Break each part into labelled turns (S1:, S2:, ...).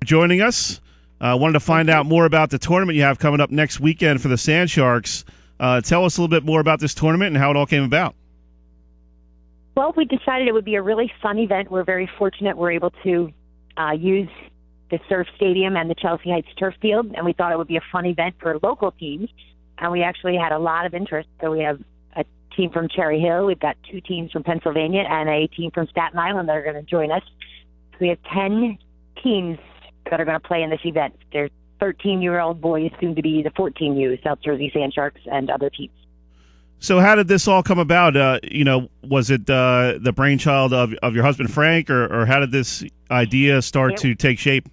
S1: joining us. Wanted to find out more about the tournament you have coming up next weekend for the Sand Sharks. Tell us a little bit more about this tournament and how it all came about.
S2: Well, we decided it would be a really fun event. We're very fortunate we're able to use the Surf Stadium and the Chelsea Heights Turf Field, and we thought it would be a fun event for local teams, and we actually had a lot of interest. So we have a team from Cherry Hill, we've got 2 teams from Pennsylvania, and a team from Staten Island that are going to join us. So we have 10 teams that are going to play in this event. There's 13-year-old boys, soon to be the 14U, South Jersey Sand Sharks, and other teams.
S1: So how did this all come about? Was it the brainchild of your husband, Frank, or how did this idea start to take shape?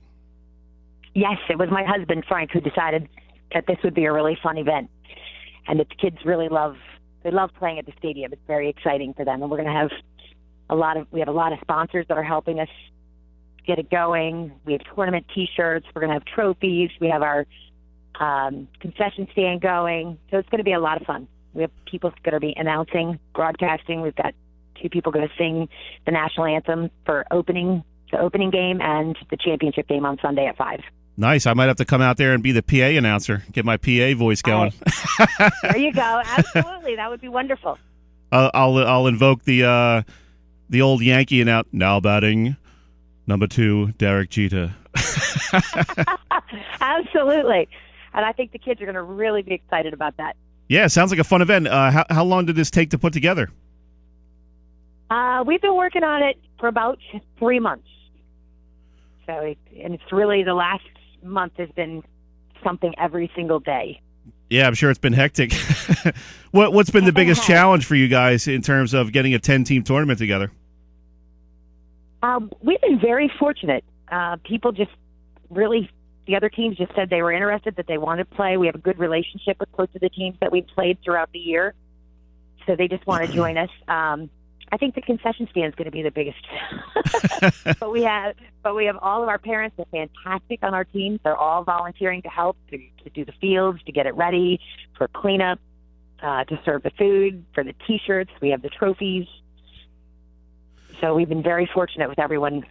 S2: Yes, it was my husband, Frank, who decided that this would be a really fun event. And the kids really love playing at the stadium. It's very exciting for them. And we're going to have we have a lot of sponsors that are helping us get it going. We have tournament T-shirts. We're going to have trophies. We have our concession stand going. So it's going to be a lot of fun. We have people going to be announcing, broadcasting. We've got 2 people going to sing the national anthem for the opening game and the championship game on Sunday at 5.
S1: Nice. I might have to come out there and be the PA announcer, get my PA voice going.
S2: There you go. Absolutely. That would be wonderful.
S1: I'll invoke the old Yankee now batting number 2, Derek Jeter.
S2: Absolutely. And I think the kids are going to really be excited about that.
S1: Yeah, sounds like a fun event. How long did this take to put together?
S2: We've been working on it for about 3 months. So, and it's really the last month has been something every single day.
S1: Yeah, I'm sure it's been hectic. What's been the biggest challenge for you guys in terms of getting a 10-team tournament together?
S2: We've been very fortunate. People just really, the other teams just said they were interested, that they wanted to play. We have a good relationship with most of the teams that we've played throughout the year. So they just want to join us. I think the concession stand is going to be the biggest. but we have all of our parents are fantastic on our team. They're all volunteering to help, to do the fields, to get it ready for cleanup, to serve the food, for the T-shirts. We have the trophies. So we've been very fortunate with everyone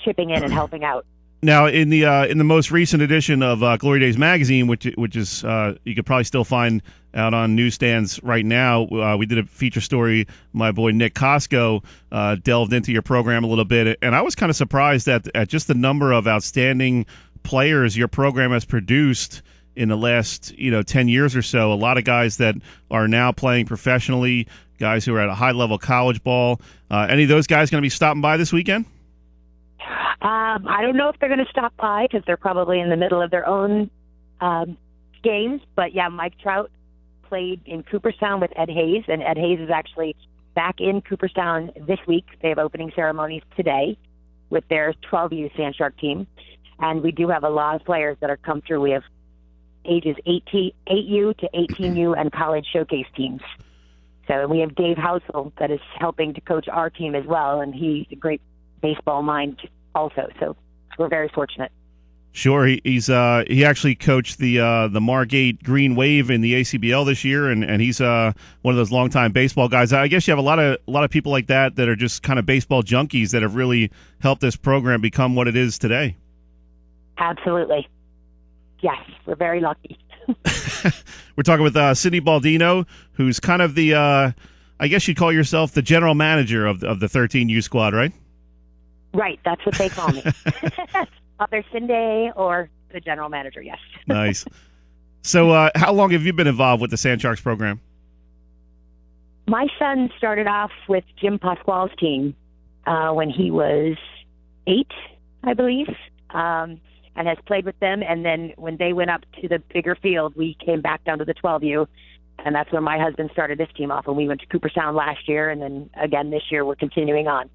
S2: chipping in and helping out.
S1: Now, in the most recent edition of Glory Days magazine, which is you could probably still find out on newsstands right now, we did a feature story. My boy Nick Costco delved into your program a little bit, and I was kind of surprised at just the number of outstanding players your program has produced in the last 10 years or so. A lot of guys that are now playing professionally, guys who are at a high level college ball. Any of those guys going to be stopping by this weekend?
S2: I don't know if they're going to stop by because they're probably in the middle of their own games. But, yeah, Mike Trout played in Cooperstown with Ed Hayes, and Ed Hayes is actually back in Cooperstown this week. They have opening ceremonies today with their 12U Sand Shark team. And we do have a lot of players that are come through. We have ages 8U to 18U and college showcase teams. So we have Dave Housel that is helping to coach our team as well, and he's a great baseball mind also. So we're very fortunate.
S1: Sure, he actually coached the Margate Green Wave in the ACBL this year, and he's one of those longtime baseball guys. I guess you have a lot of people like that are just kind of baseball junkies that have really helped this program become what it is today.
S2: Absolutely. Yes, we're very lucky.
S1: We're talking with Sydney Baldino, who's kind of the, I guess you'd call yourself the general manager of the 13U squad, right?
S2: Right, that's what they call me. Either Cindy or the general manager, yes.
S1: Nice. So how long have you been involved with the Sand Sharks program?
S2: My son started off with Jim Pasquale's team when he was 8, I believe, and has played with them. And then when they went up to the bigger field, we came back down to the 12U, and that's when my husband started this team off. And we went to Cooperstown last year, and then again this year we're continuing on.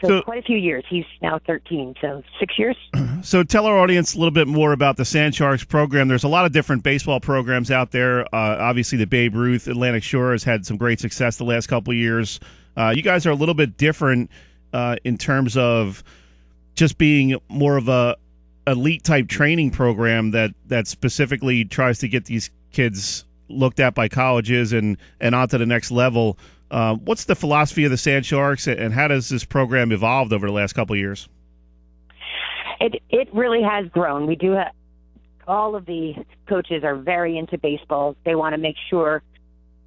S2: So quite a few years. He's now 13, so 6 years.
S1: So tell our audience a little bit more about the Sand Sharks program. There's a lot of different baseball programs out there. Obviously, the Babe Ruth Atlantic Shore has had some great success the last couple of years. You guys are a little bit different in terms of just being more of a elite-type training program that specifically tries to get these kids looked at by colleges and onto the next level. What's the philosophy of the Sand Sharks, and how does this program evolved over the last couple of years?
S2: It really has grown. We do have, all of the coaches are very into baseball. They want to make sure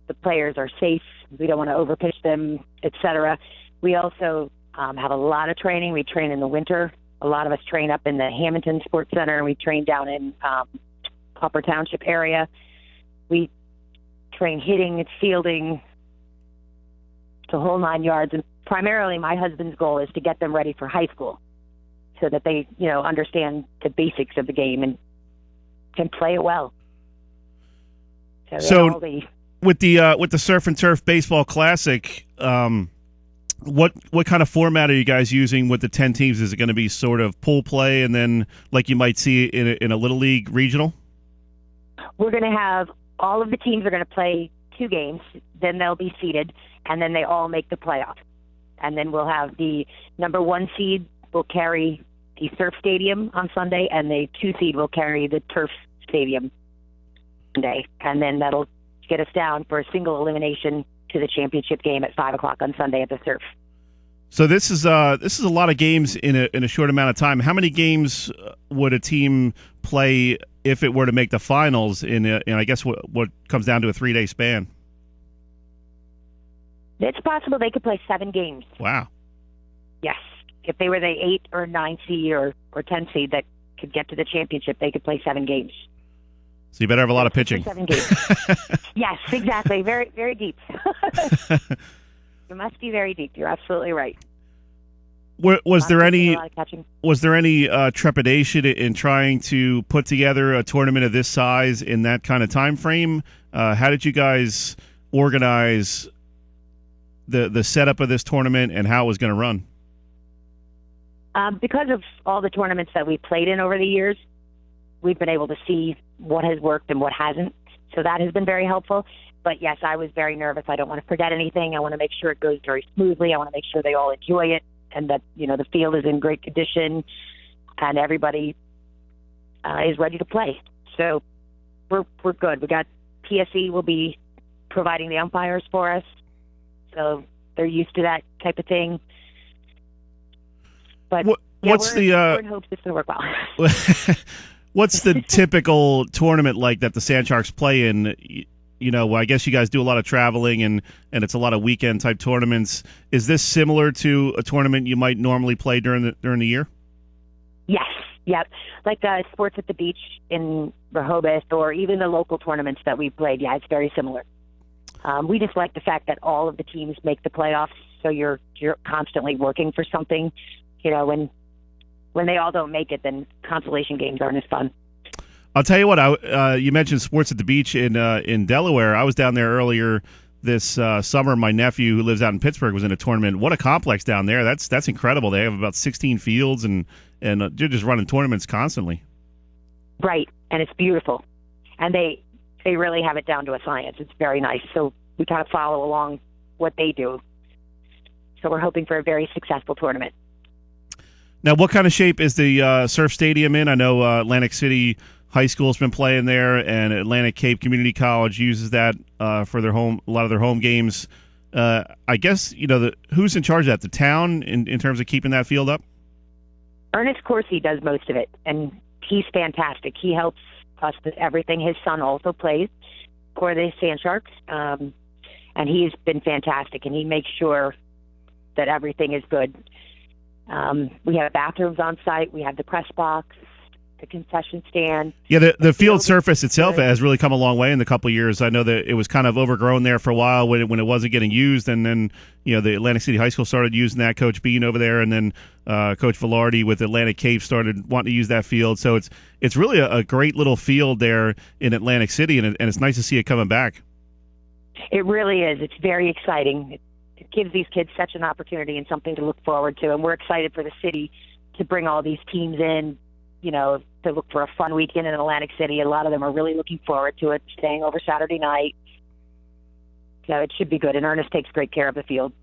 S2: the players are safe. We don't want to overpitch them, etc. We also have a lot of training. We train in the winter. A lot of us train up in the Hamilton Sports Center, and we train down in Upper Township area. We train hitting and fielding, the whole 9 yards. And primarily my husband's goal is to get them ready for high school so that they, understand the basics of the game and can play it well.
S1: So with the Surf and Turf Baseball Classic, what kind of format are you guys using with the 10 teams? Is it going to be sort of pool play and then like you might see in a Little League regional?
S2: We're going to have all of the teams are going to play 2 games, then they'll be seeded, and then they all make the playoffs. And then we'll have the number 1 seed will carry the Surf Stadium on Sunday, and the 2 seed will carry the Turf Stadium Sunday. And then that'll get us down for a single elimination to the championship game at 5 o'clock on Sunday at the Surf.
S1: So this is a lot of games in a short amount of time. How many games would a team play if it were to make the finals in I guess what comes down to a 3-day span?
S2: It's possible they could play 7 games.
S1: Wow.
S2: Yes. If they were the 8 or 9 seed or 10 seed that could get to the championship, they could play 7 games.
S1: So you better have a lot of pitching.
S2: 7 games. Yes, exactly. Very, very deep. You must be very deep. You're absolutely right.
S1: Was there any trepidation in trying to put together a tournament of this size in that kind of time frame? How did you guys organize the setup of this tournament and how it was going to run?
S2: Because of all the tournaments that we played in over the years, we've been able to see what has worked and what hasn't. So that has been very helpful. But yes, I was very nervous. I don't want to forget anything. I want to make sure it goes very smoothly. I want to make sure they all enjoy it and that, the field is in great condition and everybody is ready to play. So we're good. We got PSE will be providing the umpires for us. So they're used to that type of thing. But we're in hopes it's going to work well.
S1: What's the typical tournament like that the Sand Sharks play in? I guess you guys do a lot of traveling and it's a lot of weekend type tournaments. Is this similar to a tournament you might normally play during the year?
S2: Yes. Yep. Like Sports at the Beach in Rehoboth or even the local tournaments that we've played. Yeah, it's very similar. We just like the fact that all of the teams make the playoffs, so you're constantly working for something. When they all don't make it, then consolation games aren't as fun.
S1: I'll tell you what. You mentioned Sports at the Beach in Delaware. I was down there earlier this summer. My nephew, who lives out in Pittsburgh, was in a tournament. What a complex down there! That's incredible. They have about 16 fields, and they're just running tournaments constantly. Right,
S2: and it's beautiful, and they really have it down to a science. It's very nice. So we kind of follow along what they do. So we're hoping for a very successful tournament.
S1: Now, what kind of shape is the Surf Stadium in? I know Atlantic City High School's been playing there, and Atlantic Cape Community College uses that for a lot of their home games. I guess who's in charge of that? The town in terms of keeping that field up?
S2: Ernest Corsi does most of it, and he's fantastic. He helps us with everything. His son also plays for the Sand Sharks, and he's been fantastic, and he makes sure that everything is good. We have bathrooms on site. We have the press box, the concession stand.
S1: Yeah, the field surface itself has really come a long way in the couple of years. I know that it was kind of overgrown there for a while when it wasn't getting used, and then the Atlantic City High School started using that. Coach Bean over there, and then Coach Velarde with Atlantic Cape started wanting to use that field. So it's really a great little field there in Atlantic City, and it's nice to see it coming back.
S2: It really is. It's very exciting. It gives these kids such an opportunity and something to look forward to, and we're excited for the city to bring all these teams in, to look for a fun weekend in Atlantic City. A lot of them are really looking forward to it, staying over Saturday night. So it should be good, and Ernest takes great care of the field.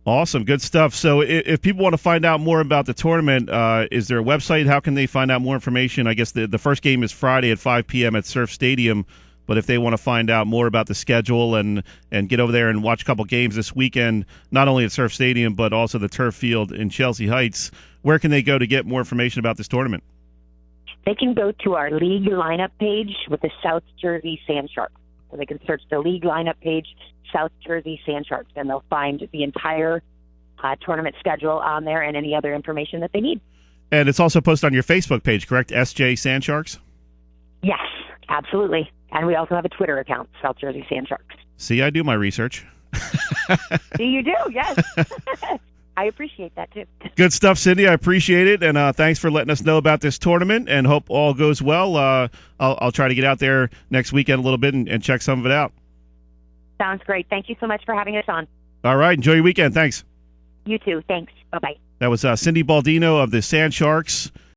S1: Awesome, good stuff. So if people want to find out more about the tournament, is there a website? How can they find out more information? I guess the first game is Friday at 5 p.m. at Surf Stadium. But if they want to find out more about the schedule and get over there and watch a couple games this weekend, not only at Surf Stadium but also the turf field in Chelsea Heights, where can they go to get more information about this tournament?
S2: They can go to our league lineup page with the South Jersey Sand Sharks. So they can search the league lineup page, South Jersey Sand Sharks, and they'll find the entire tournament schedule on there and any other information that they need.
S1: And it's also posted on your Facebook page, correct? SJ Sand Sharks?
S2: Yes, absolutely. And we also have a Twitter account, South Jersey Sand Sharks.
S1: See, I do my research.
S2: See, you do, yes. I appreciate that, too.
S1: Good stuff, Cindy. I appreciate it, and thanks for letting us know about this tournament, and hope all goes well. I'll try to get out there next weekend a little bit and check some of it out.
S2: Sounds great. Thank you so much for having us on.
S1: All right. Enjoy your weekend. Thanks.
S2: You too. Thanks. Bye-bye.
S1: That was Cindy Baldino of the Sand Sharks.